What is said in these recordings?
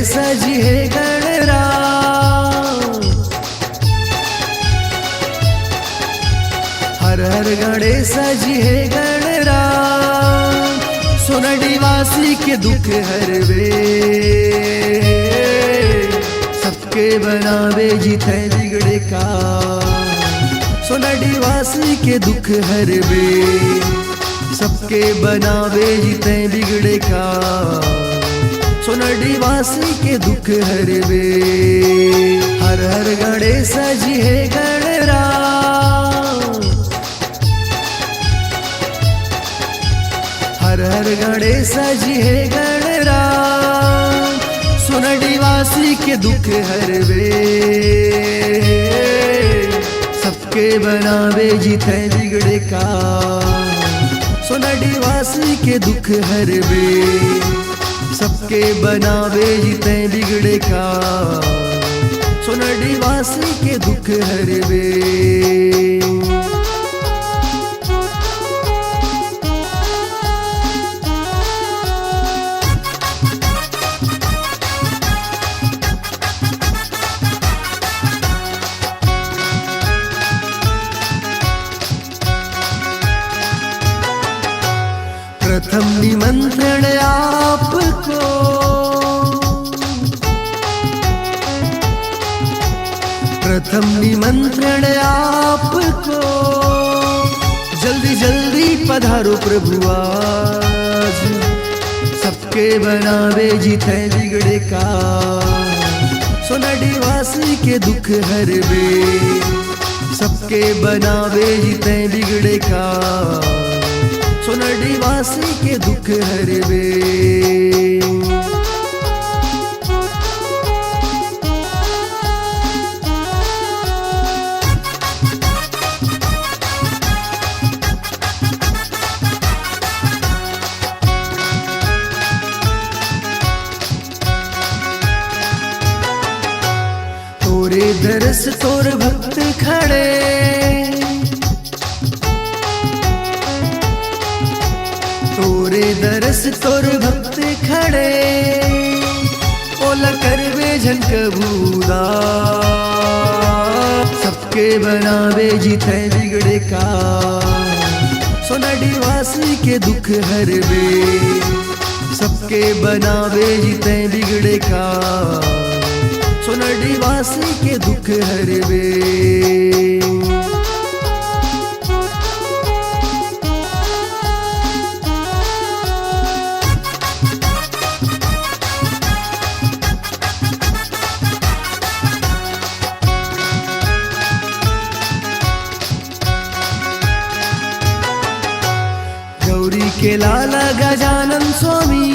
सजी है गणराम। हर हर गणेश सजी है गणराम। सोनाडी वासी के दुख हरवे, सबके बनावे जीते बिगड़े का। सोनाडी वासी के दुख हरवे, सबके बनावे जीते बिगड़े का। सोनाडी वासी के दुख हरवे। हर हर गणेश सजी है गणराम। हर हर गणेश सजी है गणराम। सोनाडी वासी के दुख हरवे, सबके बनावे जीते बिगड़े का। सोनाडी वासी के दुख हरवे, सबके बनावे जीते बिगड़े का। सोनाडी वासी के दुख हरवे। प्रथम निमंत्रण आपको, प्रथम निमंत्रण आपको। जल्दी जल्दी पधारो प्रभु आज, सबके बनावे जीते बिगड़े का। सोनाडी वासी के दुख हरवे, सबके बनावे जीते बिगड़े का। सोनाडी वासी के दुख हरवे। तोरे दरस तोर भक्त खड़े, तोरे दरस तोर भक्त खड़े। ओला करवे झनक भूदा, सबके बनावे जीते बिगड़े का। सोनाडी वासी के दुख हरवे, सबके बनावे जीते बिगड़े का। सोनाडी वासी के दुख हरवे। गौरी के लाला गजानन स्वामी,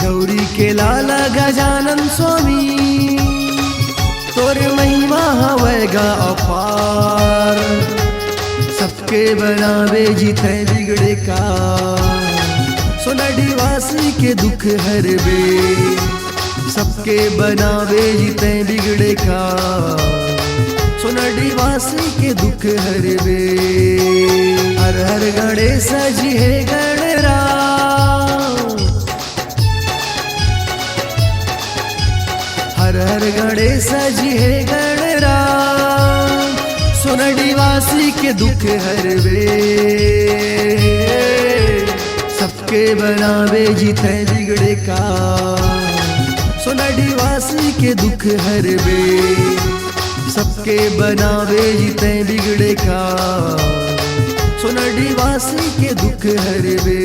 गौरी के लाला गजानन स्वामी। तोर महिमा हवेगा अपार, सबके बनावे जीते बिगड़े का। सोनाडी वासी के दुख हरवे, सबके बनावे जीते बिगड़े का। सोनाडी वासी के दुख हरवे। हर हर गणेश सजी है गणराम। हर हर गणेश सजी है गणराम। सोनाडी वासी के दुख हरवे, सबके बनावे जीते बिगड़े का। सोनाडी वासी के दुख हरवे, सबके बनावे जीते बिगड़े का। सोनाडी वासी के दुख हरवे।